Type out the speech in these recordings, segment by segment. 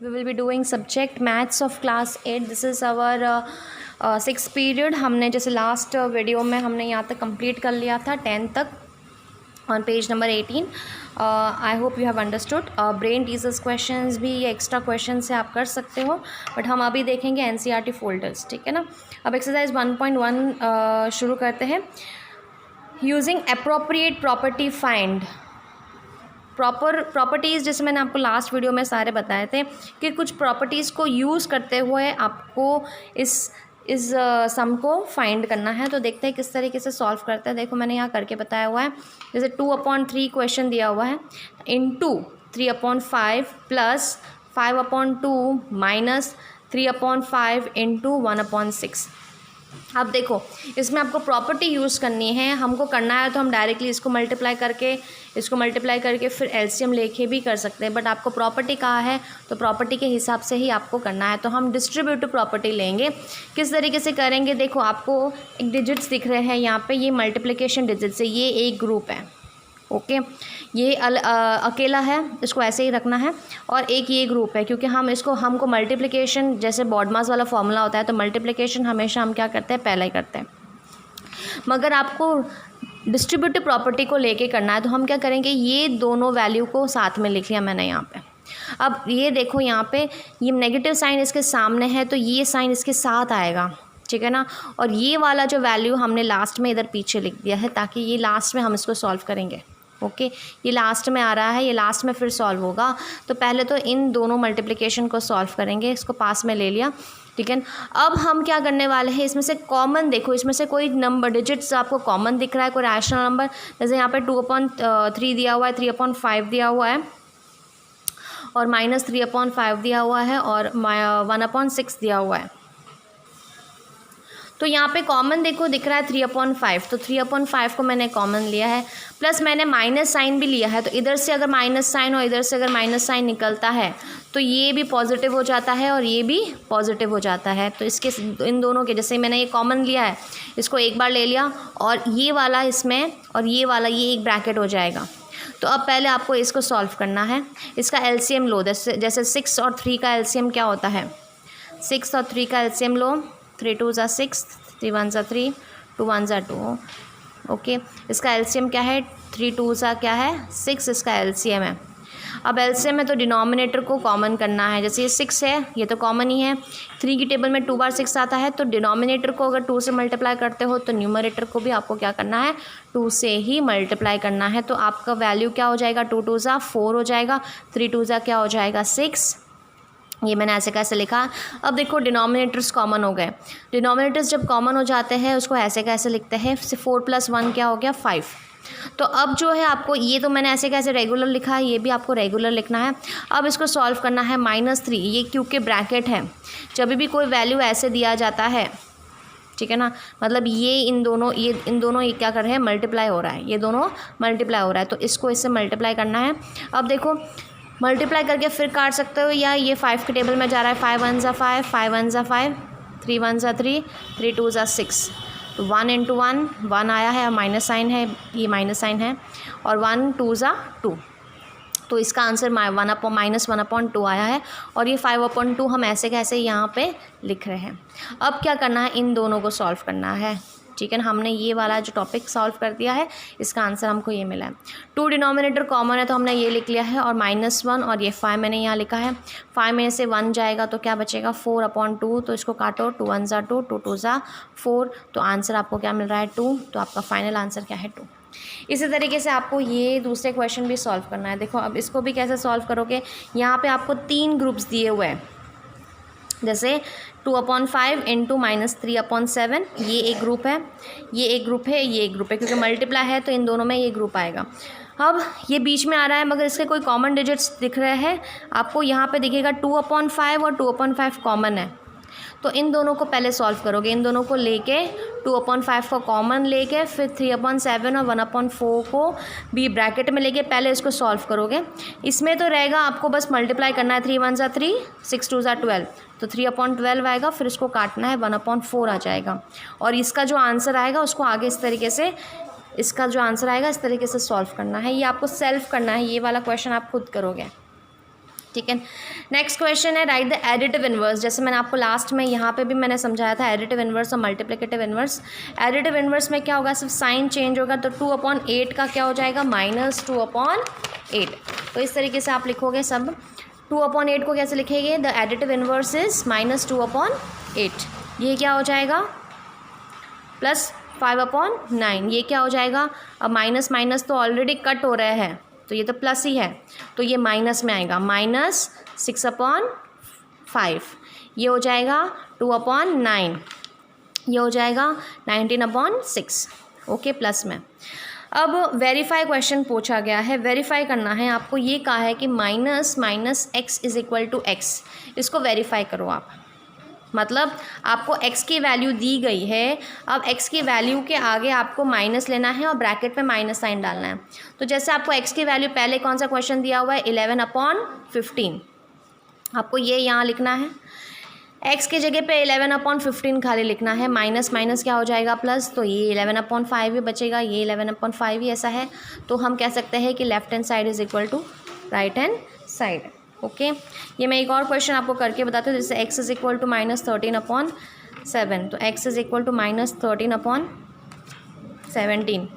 We will be doing subject maths of class 8. This is our 6th period. हमने जैसे last video में हमने यहाँ तक कंप्लीट कर लिया था 10 तक on page number 18. I hope you have understood. Brain teasers questions भी ये एक्स्ट्रा क्वेश्चन से आप कर सकते हो, बट हम अभी देखेंगे एनसीईआरटी फोल्डर्स. ठीक है ना. अब एक्सरसाइज 1.1 शुरू करते हैं. Using appropriate property find. Properties जैसे मैंने आपको लास्ट वीडियो में सारे बताए थे कि कुछ प्रॉपर्टीज़ को यूज़ करते हुए आपको इस सम को फाइंड करना है. तो देखते हैं किस तरीके से सॉल्व करते हैं. देखो मैंने यहाँ करके बताया हुआ है. जैसे 2/3 क्वेश्चन दिया हुआ है, इंटू 3/5 प्लस 5/2 माइनस 3/5 इंटू 1/6. अब देखो इसमें आपको प्रॉपर्टी यूज़ करनी है. हमको करना है तो हम डायरेक्टली इसको मल्टीप्लाई करके फिर एलसीएम लेके भी कर सकते हैं, बट आपको प्रॉपर्टी कहा है तो प्रॉपर्टी के हिसाब से ही आपको करना है. तो हम डिस्ट्रीब्यूटिव प्रॉपर्टी लेंगे. किस तरीके से करेंगे, देखो आपको एक डिजिट्स दिख रहे हैं यहाँ पे, ये मल्टीप्लिकेशन डिजिट्स है, ये एक ग्रुप है. ओके ये अकेला है, इसको ऐसे ही रखना है. और एक ये ग्रुप है, क्योंकि हमको मल्टीप्लिकेशन जैसे बॉडमास वाला फॉर्मूला होता है तो मल्टीप्लिकेशन हमेशा हम क्या करते हैं, पहले ही करते हैं. मगर आपको डिस्ट्रीब्यूटिव प्रॉपर्टी को लेके करना है तो हम क्या करेंगे, ये दोनों वैल्यू को साथ में लिख लिया मैंने यहाँ पे. अब ये देखो यहाँ पे ये नेगेटिव साइन इसके सामने है तो ये साइन इसके साथ आएगा. ठीक है ना. और ये वाला जो वैल्यू हमने लास्ट में इधर पीछे लिख दिया है ताकि ये लास्ट में हम इसको सॉल्व करेंगे. ओके ये लास्ट में आ रहा है, ये लास्ट में फिर सॉल्व होगा. तो पहले तो इन दोनों मल्टीप्लिकेशन को सॉल्व करेंगे. इसको पास में ले लिया. ठीक है. अब हम क्या करने वाले हैं, इसमें से कॉमन देखो, इसमें से कोई नंबर डिजिट्स आपको कॉमन दिख रहा है, कोई रैशनल नंबर. जैसे यहाँ पे 2/3 दिया हुआ है, 3/5 दिया हुआ है और माइनस 3/5 दिया हुआ है और 1/6 दिया हुआ है. तो यहाँ पे कॉमन देखो दिख रहा है 3/5, तो 3/5 को मैंने कॉमन लिया है. प्लस मैंने माइनस साइन भी लिया है, तो इधर से अगर माइनस साइन और इधर से अगर माइनस साइन निकलता है तो ये भी पॉजिटिव हो जाता है और ये भी पॉजिटिव हो जाता है. तो इसके इन दोनों के जैसे मैंने ये कॉमन लिया है, इसको एक बार ले लिया और ये वाला इसमें और ये वाला ये एक ब्रैकेट हो जाएगा. तो अब पहले आपको इसको सॉल्व करना है. इसका एलसीएम लो. जैसे 6 और 3 का एलसीएम क्या होता है, 6 और 3 का एलसीएम लो. 3 2 ज़ा 6, 3 1 ज़ा 3, 2 1 ज़ा 2. ओके इसका एलसीएम क्या है, 3 2 ज़ा क्या है 6, इसका एलसीएम है. अब एलसीएम है तो डिनोमिनेटर को कॉमन करना है. जैसे ये 6 है, ये तो कॉमन ही है. 3 की टेबल में 2 बार 6 आता है, तो डिनोमिनेटर को अगर 2 से मल्टीप्लाई करते हो तो न्यूमरेटर को भी आपको क्या करना है, 2 से ही मल्टीप्लाई करना है. तो आपका वैल्यू क्या हो जाएगा, 2 2 ज़ा 4 हो जाएगा, 3 2 ज़ा क्या हो जाएगा 6. ये मैंने ऐसे कैसे लिखा. अब देखो डिनोमिनेटर्स कॉमन हो गए. डिनोमिनेटर्स जब कॉमन हो जाते हैं उसको ऐसे कैसे लिखते हैं, 4 + 1 क्या हो गया 5. तो अब जो है आपको ये तो मैंने ऐसे कैसे रेगुलर लिखा है, ये भी आपको रेगुलर लिखना है. अब इसको सॉल्व करना है. -3 ये क्योंकि ब्रैकेट है, जब भी कोई वैल्यू ऐसे दिया जाता है, ठीक है ना, मतलब ये इन दोनों ये क्या कर रहे हैं, मल्टीप्लाई हो रहा है, ये दोनों मल्टीप्लाई हो रहा है, तो इसको इससे मल्टीप्लाई करना है. अब देखो मल्टीप्लाई करके फिर काट सकते हो, या ये 5 के टेबल में जा रहा है, 5 1 ज़ा 5, 5 1 ज़ा 5, 3 1 ज़ा 3, 3 2 ज़ा 6. तो 1 × 1 1 आया है, माइनस साइन है, ये माइनस साइन है, और 1 2 ज़ा 2. तो इसका आंसर -1/2 आया है. और ये 5/2 हम ऐसे कैसे यहाँ पे लिख रहे हैं. अब क्या करना है, इन दोनों को सॉल्व करना है. ठीक है ना. हमने ये वाला जो टॉपिक सॉल्व कर दिया है, इसका आंसर हमको ये मिला है. 2 डिनोमिनेटर कॉमन है तो हमने ये लिख लिया है, और -1 और ये 5 मैंने यहाँ लिखा है. 5 में से 1 जाएगा तो क्या बचेगा 4/2. तो इसको काटो, 2 1 ज़ा 2, 2 2 ज़ा 4. तो आंसर आपको क्या मिल रहा है 2. तो आपका फाइनल आंसर क्या है 2. इसी तरीके से आपको ये दूसरे क्वेश्चन भी सॉल्व करना है. देखो अब इसको भी कैसे सॉल्व करोगे, यहाँ पे आपको 3 ग्रुप्स दिए हुए हैं. जैसे 2/5 इंटू -3/7, ये एक ग्रुप है, ये एक ग्रुप है, ये एक ग्रुप है, क्योंकि मल्टीप्लाई है तो इन दोनों में ये ग्रुप आएगा. अब ये बीच में आ रहा है मगर इसके कोई कॉमन डिजिट्स दिख रहे हैं आपको. यहाँ पे दिखेगा 2/5 और 2/5 कॉमन है. तो इन दोनों को पहले सॉल्व करोगे. इन दोनों को लेके 2/5 को कॉमन लेके फिर 3/7 और 1/4 को भी ब्रैकेट में लेके पहले इसको सॉल्व करोगे. इसमें तो रहेगा आपको बस मल्टीप्लाई करना है. 3 1 ज़ा 3, 6 2 ज़ा 12, तो 3/12 आएगा. फिर इसको काटना है, 1/4 आ जाएगा. और इसका जो आंसर आएगा उसको आगे इस तरीके से, इसका जो आंसर आएगा इस तरीके से सॉल्व करना है. ये आपको सेल्फ करना है, ये वाला क्वेश्चन आप खुद करोगे. ठीक है। नेक्स्ट क्वेश्चन है राइट द एडिटिव इन्वर्स। जैसे मैंने आपको लास्ट में यहाँ पे भी मैंने समझाया था एडिटिव इन्वर्स और मल्टीप्लिकेटिव इन्वर्स। एडिटिव इन्वर्स में क्या होगा, सिर्फ साइन चेंज होगा, तो 2/8 का क्या हो जाएगा, -2/8। तो इस तरीके से आप लिखोगे सब। 2/8 को कैसे लिखेंगे, द एडिटिव इन्वर्स इज -2/8। ये क्या हो जाएगा +5/9। ये क्या हो जाएगा, अब माइनस माइनस तो ऑलरेडी कट हो रहे हैं तो ये तो प्लस ही है, तो ये माइनस में आएगा, -6/5। ये हो जाएगा 2/9। ये हो जाएगा 19/6। ओके, प्लस में। अब वेरीफाई क्वेश्चन पूछा गया है, वेरीफाई करना है आपको। ये कहा है कि -x is equal to x। इसको वेरीफाई करो आप, मतलब आपको x की वैल्यू दी गई है, अब x की वैल्यू के आगे आपको माइनस लेना है और ब्रैकेट में माइनस साइन डालना है। तो जैसे आपको x की वैल्यू पहले कौन सा क्वेश्चन दिया हुआ है, 11/15। आपको ये यहाँ लिखना है, x की जगह पे 11/15 खाली लिखना है, माइनस माइनस क्या हो जाएगा प्लस, तो ये 11/5 ही बचेगा, ये 11/5 ही ऐसा है। तो हम कह सकते हैं कि left hand side is equal to right hand side. Okay, ये मैं एक और क्वेश्चन आपको करके बताती हूँ। जैसे x इज़ इक्वल टू -13/7, तो x is equal to -13/17।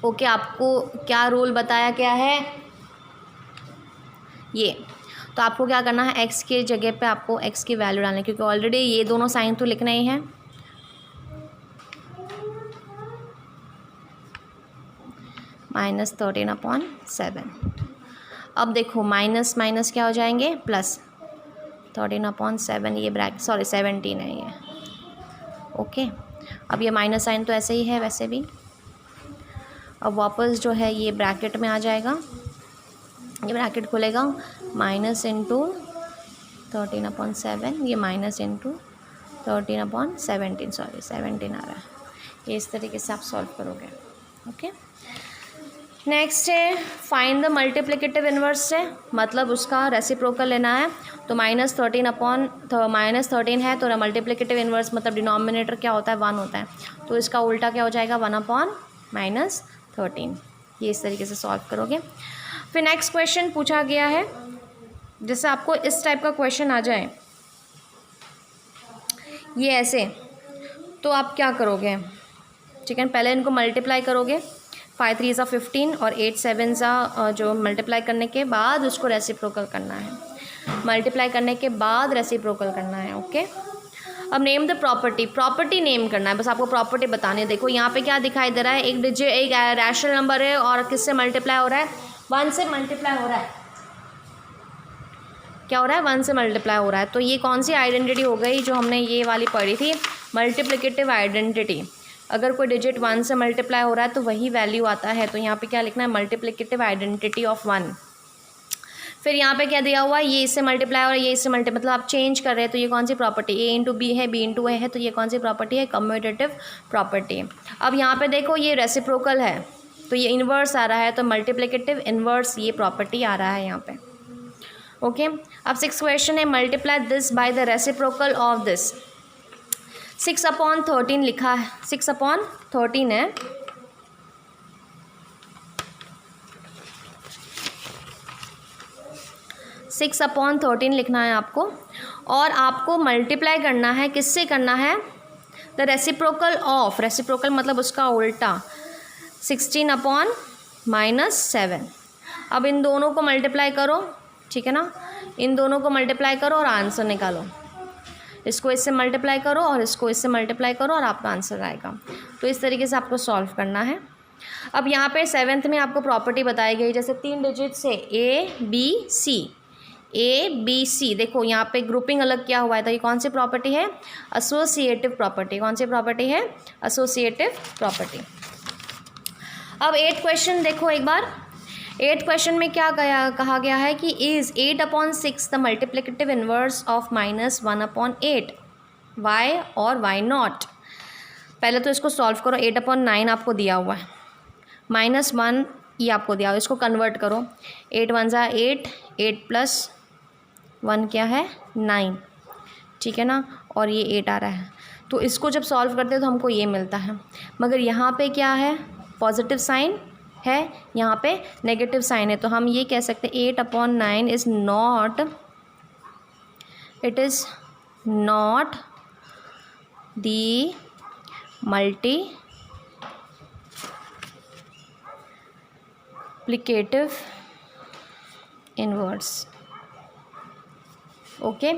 Okay, आपको क्या रूल बताया गया है, ये तो आपको क्या करना है, x के जगह पे आपको x की वैल्यू डालनी है, क्योंकि ऑलरेडी ये दोनों साइन तो लिखना ही है। -13/7। अब देखो माइनस माइनस क्या हो जाएंगे, प्लस 13/7, ये ब्रैकेट 17 है ये। ओके, अब ये माइनस साइन तो ऐसे ही है वैसे भी। अब वापस जो है ये ब्रैकेट में आ जाएगा, ये ब्रैकेट खुलेगा, माइनस इंटू 13/7, ये माइनस इंटू 13/17, 17 आ रहा है। ये इस तरीके से आप सॉल्व करोगे। ओके, नेक्स्ट है फाइंड द मल्टीप्लिकेटिव इन्वर्स से, मतलब उसका रेसिप्रोकल लेना है। तो -13 है, तो मल्टीप्लिकेटिव इन्वर्स मतलब डिनोमिनेटर क्या होता है, 1 होता है, तो इसका उल्टा क्या हो जाएगा, 1/-13। ये इस तरीके से सॉल्व करोगे। फिर नेक्स्ट क्वेश्चन पूछा गया है, जैसे आपको इस टाइप का क्वेश्चन आ जाए ये ऐसे, तो आप क्या करोगे, ठीक है, पहले इनको मल्टीप्लाई करोगे, 5 3 ज़ा 15 और 8 7 ज़ा जो मल्टीप्लाई करने के बाद उसको रेसिप्रोकल करना है, मल्टीप्लाई करने के बाद रेसिप्रोकल करना है। ओके, अब name the property, property name करना है, बस आपको प्रॉपर्टी बतानी है। देखो यहाँ पे क्या दिखाई दे रहा है, एक डिजिट, एक रैशनल नंबर है और किससे मल्टीप्लाई हो रहा है, 1 से मल्टीप्लाई हो रहा है। क्या हो रहा है, 1 से मल्टीप्लाई हो रहा है। तो ये कौन सी आइडेंटिटी हो गई, जो हमने ये वाली पढ़ी थी, मल्टीप्लिकेटिव आइडेंटिटी। अगर कोई डिजिट 1 से मल्टीप्लाई हो रहा है तो वही वैल्यू आता है। तो यहाँ पे क्या लिखना है, मल्टीप्लिकेटिव आइडेंटिटी ऑफ 1। फिर यहाँ पे क्या दिया हुआ है, ये इससे मल्टीप्लाई हो रहा है, ये इससे मतलब आप चेंज कर रहे हैं, तो ये कौन सी प्रॉपर्टी, A इंटू बी है, B इंटू A है, तो ये कौन सी प्रॉपर्टी है, कम्यूटेटिव प्रॉपर्टी। अब यहाँ पे देखो ये रेसिप्रोकल है, तो ये इन्वर्स आ रहा है, तो मल्टीप्लिकेटिव इन्वर्स ये प्रॉपर्टी आ रहा है यहाँ पे। ओके, अब 6 क्वेश्चन है, multiply this by the reciprocal of this. 6/13 लिखा है, 6/13 है, सिक्स अपॉन 13 लिखना है आपको, और आपको मल्टीप्लाई करना है, किससे करना है, द रेसिप्रोकल ऑफ, रेसिप्रोकल मतलब उसका उल्टा, 16/-7। अब इन दोनों को मल्टीप्लाई करो, ठीक है ना, इन दोनों को मल्टीप्लाई करो और आंसर निकालो। इसको इससे मल्टीप्लाई करो और इसको इससे मल्टीप्लाई करो और आपका आंसर आएगा। तो इस तरीके से आपको सॉल्व करना है। अब यहाँ पे 7th में आपको प्रॉपर्टी बताई गई, जैसे 3 डिजिट से A B C, देखो यहाँ पे ग्रुपिंग अलग क्या हुआ है, तो ये कौन सी प्रॉपर्टी है, एसोसिएटिव प्रॉपर्टी। कौन सी प्रॉपर्टी है, एसोसिएटिव प्रॉपर्टी। अब 8 क्वेश्चन देखो एक बार। 8 क्वेश्चन में क्या कहा गया है कि is 8/6 the multiplicative inverse of -1/8, y और वाई नॉट। पहले तो इसको सॉल्व करो, 8/9 आपको दिया हुआ है, -1 ये आपको दिया हुआ है, इसको कन्वर्ट करो, 8 1 ज़ा 8, 8 + 1 क्या है, 9, ठीक है ना, और ये 8 आ रहा है। तो इसको जब सॉल्व करते हैं तो हमको ये मिलता है, मगर यहाँ पे क्या है, पॉजिटिव साइन है, यहाँ पे नेगेटिव साइन है, तो हम ये कह सकते हैं 8/9 is not, it is not the multiplicative inverse. Okay,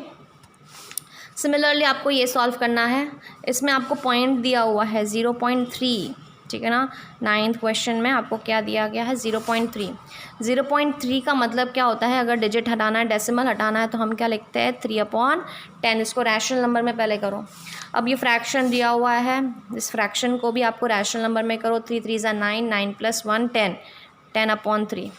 similarly आपको ये सॉल्व करना है। इसमें आपको पॉइंट दिया हुआ है 0.3, ठीक है ना। 9th क्वेश्चन में आपको क्या दिया गया है 0.3। 0.3 का मतलब क्या होता है, अगर डिजिट हटाना है, डेसिमल हटाना है, तो हम क्या लिखते हैं 3/10। इसको रैशनल नंबर में पहले करो। अब ये फ्रैक्शन दिया हुआ है, इस फ्रैक्शन को भी आपको रैशनल नंबर में करो। 3 3 ज़ा 9, 9 + 1 10, 10/3।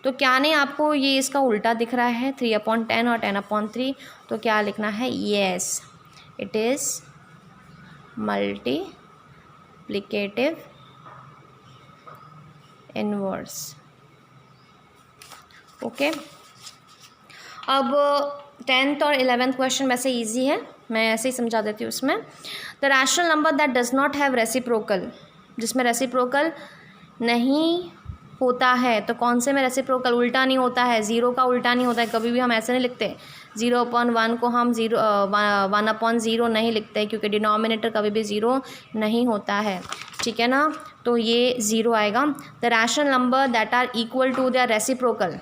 तो क्या नहीं, आपको ये इसका उल्टा दिख रहा है 3/10 और 10/3, तो क्या लिखना है, yes it is multiplicative inverse. Okay, अब 10th और 11th क्वेश्चन वैसे इजी है, मैं ऐसे ही समझा देती हूँ। उसमें the rational number that does not have reciprocal, जिसमें रेसिप्रोकल नहीं होता है, तो कौन से में रेसिप्रोकल उल्टा नहीं होता है, 0 का उल्टा नहीं होता है, कभी भी हम ऐसे नहीं लिखते। 0/1 को हम 1/0 नहीं लिखते, क्योंकि डिनोमिनेटर कभी भी 0 नहीं होता है, ठीक है ना। तो ये 0 आएगा। The rational number that are equal to the reciprocal,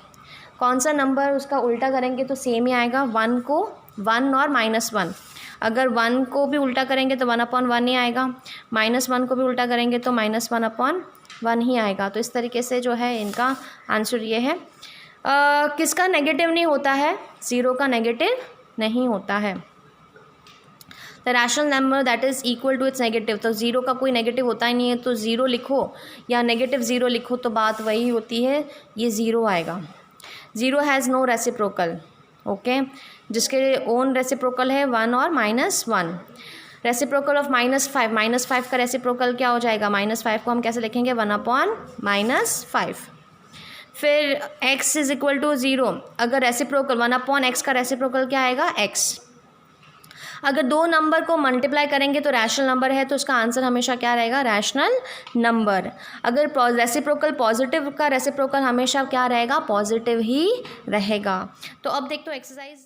कौन सा नंबर उसका उल्टा करेंगे तो सेम ही आएगा। 1 को 1 और -1, अगर 1 को भी उल्टा करेंगे तो 1/1 ही आएगा, -1 को भी उल्टा करेंगे तो -1/1 ही आएगा। तो इस तरीके से जो है इनका आंसर ये है। किसका नेगेटिव नहीं होता है, 0 का नेगेटिव नहीं होता है। The rational number that is equal to its negative, तो 0 का कोई नेगेटिव होता ही नहीं है, तो 0 लिखो या -0 लिखो तो बात वही होती है, ये 0 आएगा। 0 हैज़ नो रेसिप्रोकल, ओके, जिसके ओन रेसिप्रोकल है 1 और -1। रेसिप्रोकल ऑफ -5, -5 का रेसिप्रोकल क्या हो जाएगा, -5 को हम कैसे लिखेंगे 1/-5। फिर x इज़ इक्वल टू 0, अगर रेसिप्रोकल 1/x का रेसिप्रोकल क्या आएगा, x। अगर दो नंबर को मल्टीप्लाई करेंगे तो रैशनल नंबर है, तो उसका आंसर हमेशा क्या रहेगा, रैशनल नंबर। अगर रेसिप्रोकल पॉजिटिव का रेसिप्रोकल हमेशा क्या रहेगा, पॉजिटिव ही रहेगा। तो अब देखते हो एक्सरसाइज